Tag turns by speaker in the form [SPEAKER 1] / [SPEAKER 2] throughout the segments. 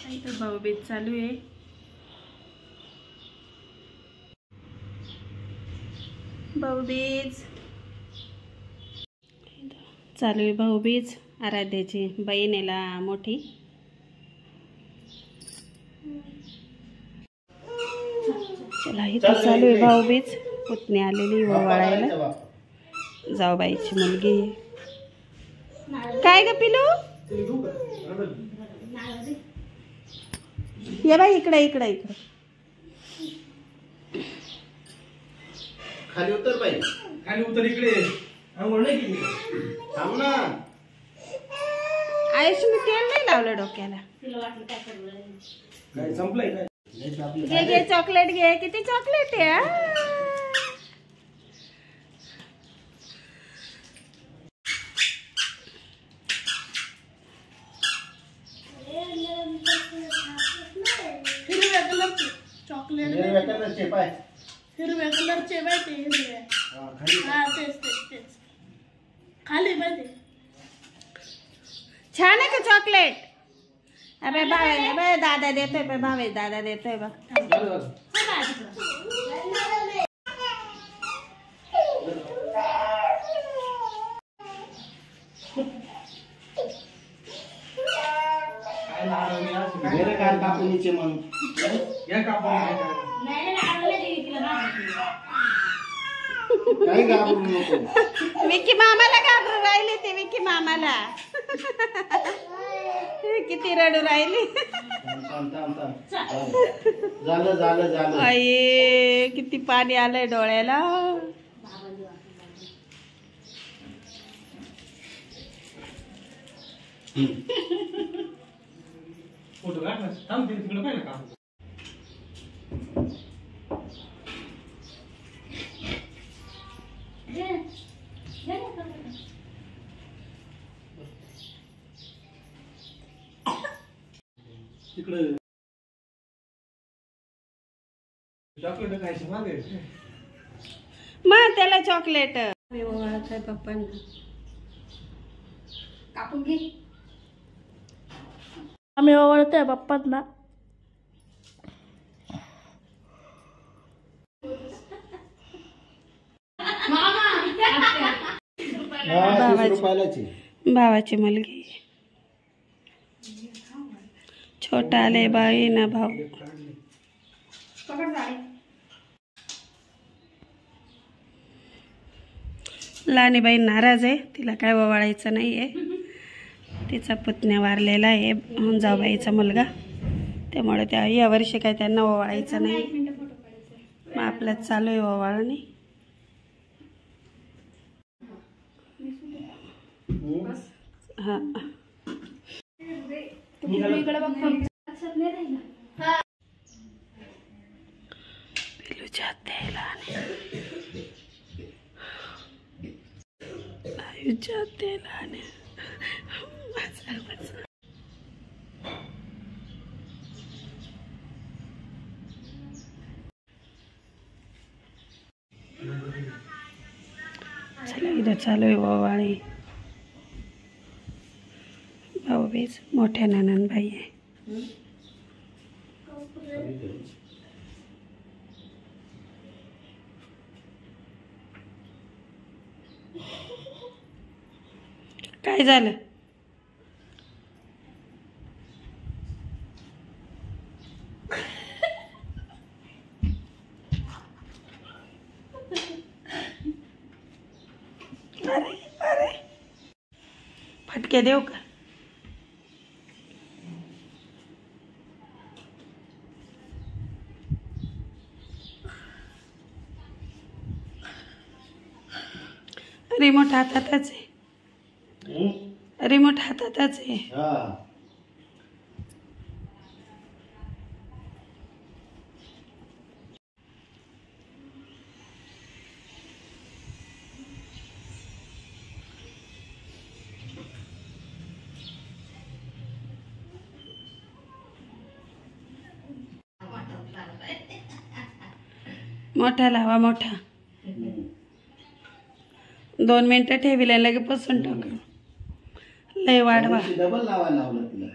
[SPEAKER 1] इथं भाऊबीज चालू आहे। भाऊबीज चालू आहे, भाऊबीज। आराध्याची बहीण आहे ला मोठी। चला इथं चालू आहे भाऊबीज। पुतणी आलेली ओवाळायला, जाऊबाईची मुलगी। काय ग पिलू? ये बाई इकडे इकडे इकडे।
[SPEAKER 2] खाली उतर बाई, खाली उतर इकडे। अंघोळ नाही केली? थांब ना।
[SPEAKER 1] आयुषने तेल नाही लावलं डोक्याला।
[SPEAKER 2] काय संपलंय काय?
[SPEAKER 1] घे घे चॉकलेट घे। किती चॉकलेट आहे? हिरव्या कलरचे चॉकलेट,
[SPEAKER 2] हिरव्या कलरचे पाय,
[SPEAKER 1] हिरव्या कलरचे बाई ते हिरव्या। हा तेच तेच तेच खाली बाई ते छान आहे का चॉकलेट? अबे भावे बे दादा देतोय, पे भावे दादा देतोय बघ।
[SPEAKER 2] मेरे कान कापू नीचे मन या कापू काही घाबरू नको।
[SPEAKER 1] विकी मामाला घाबरू राहिली ती, विकी मामाला किती रडू राहिली।
[SPEAKER 2] झालं झालं झालं।
[SPEAKER 1] आई किती पाणी आलंय डोळ्याला।
[SPEAKER 2] फोटो काढ ना, थांब तिकडे पाहिलं का? तिकडे चॉकलेट खायची मागे
[SPEAKER 1] मग त्याला चॉकलेट मी ओवाळत आहे पप्पांना। कापून घे। आम्ही ओवाळतोय पप्पांना। भावाची मुलगी छोटा आले बाई ना भाऊ। लहानी बाई नाराज आहे, तिला काय ओवाळायचं नाहीये। तिचा पुतण्या वारलेला आहे, जाऊबाईचा मुलगा, त्यामुळे त्या या वर्षी काय त्यांना ओवाळायचं नाही। मग आपल्यात चालू आहे ओवाळणी। हा पिलूच्या तेला आयुच्या तेलाने चला इथं चालू आहे ओवाळी। भाऊबीज मोठ्या नणंदबाई आहे। काय झालं? अरे अरे फटके देऊ का? रिमोट हातातच आहे, रिमोट हातातच आहे। मोठा लावा मोठा। 2 मिनिटं ठेविले लगे पुसून टाक। लय वाढवा।
[SPEAKER 2] डबल लावायला लावलं तिला।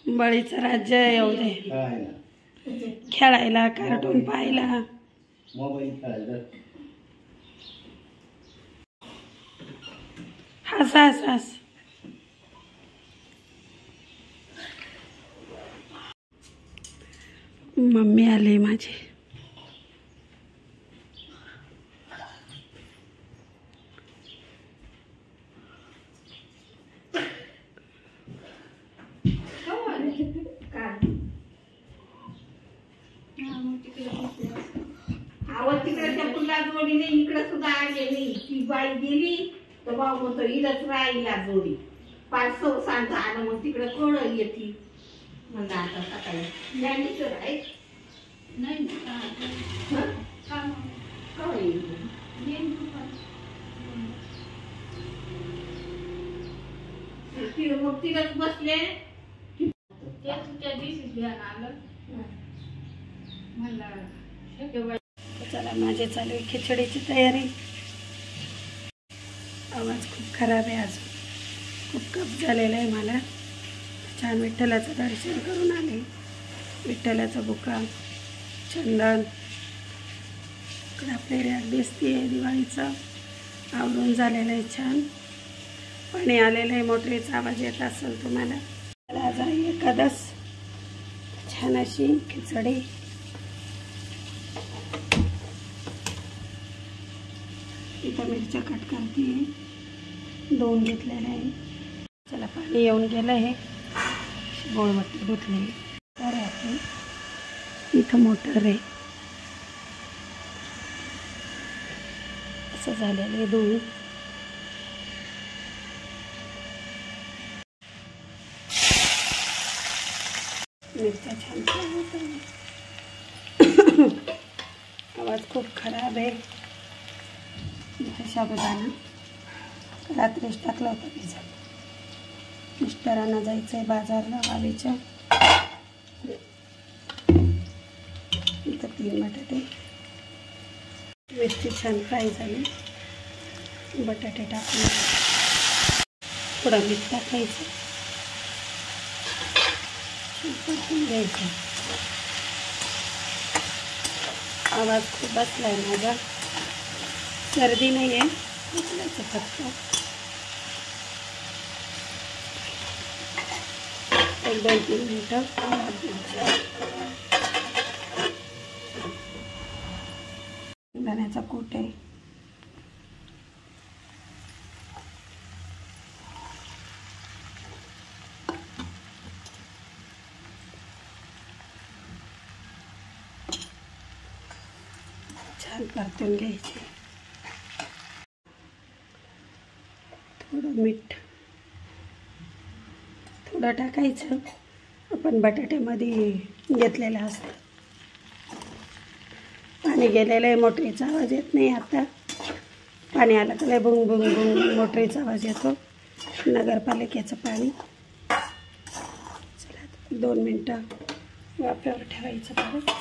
[SPEAKER 1] बळीचं राज्य येऊ दे. खेळायला, कार्टून पाहायला.
[SPEAKER 2] मोबाईल खेळायला.
[SPEAKER 1] हस हस हस. मम्मी आली माझी.
[SPEAKER 3] तिकडे चकुला जोडीने इकडे सुद्धा गेली. ती बाई गेली तर भाऊ म्हणतो इथंच राहिला जोडी. 500 सांगता आणि मग तिकडे कोण येते म्हणलं आता सकाळी यांनी तर आहे नाही मग तिथंच बसले. त्या दिवशी आलं म्हणलं
[SPEAKER 1] चला माझी चालू आहे खिचडीची तयारी. आवाज खूप खराब आहे, अजून खूप कफ झालेला आहे मला. छान विठ्ठलाचं दर्शन करून आले. विठ्ठलाचा बुका, चंदन, इकडे आपली रॅक दिसते आहे दिवाळीचं. आवरून झालेलं आहे छान. पाणी आलेलं आहे, मोटरीचा आवाज येत असेल तुम्हाला. आज आहे एकादस. छान अशी खिचडी. इथं मिरच्या कट करते, 2 घेतलेल्या आहे. चला पाणी येऊन गेलं आहे. गोळवट्टी धुतली तर आपली इथं मोटर आहे. असं झालेलं आहे धुवून. मिरच्या छान होत आहे. आवाज खूप खराब आहे. साबुदाणा रात्रीच टाकला होता भिजत. मिस्टरांना जायचं आहे बाजारला वालीच्या. इथं 3 बटाटे. मिरची छान फ्राय झाली. बटाटे टाकून थोडं मीठ टाकायचं, परतून घ्यायचं. आवाज खूप बसला आहे माझा. सर्दी नाही आहे, उचलायचं फक्त. 1-2-3 मिनटं धण्याचा कूट आहे. छान परतून घ्यायचे. थोडं मीठ थोडं टाकायचं. आपण बटाट्यामध्ये घेतलेलं असतं. पाणी गेलेलं आहे, मोटरीचा आवाज येत नाही आता. पाणी आलं तर लय बुंग बुंग बुंग मोटरीचा आवाज येतो. नगरपालिकेचं पाणी. चला 2 मिनटं वाफेवर ठेवायचं परत.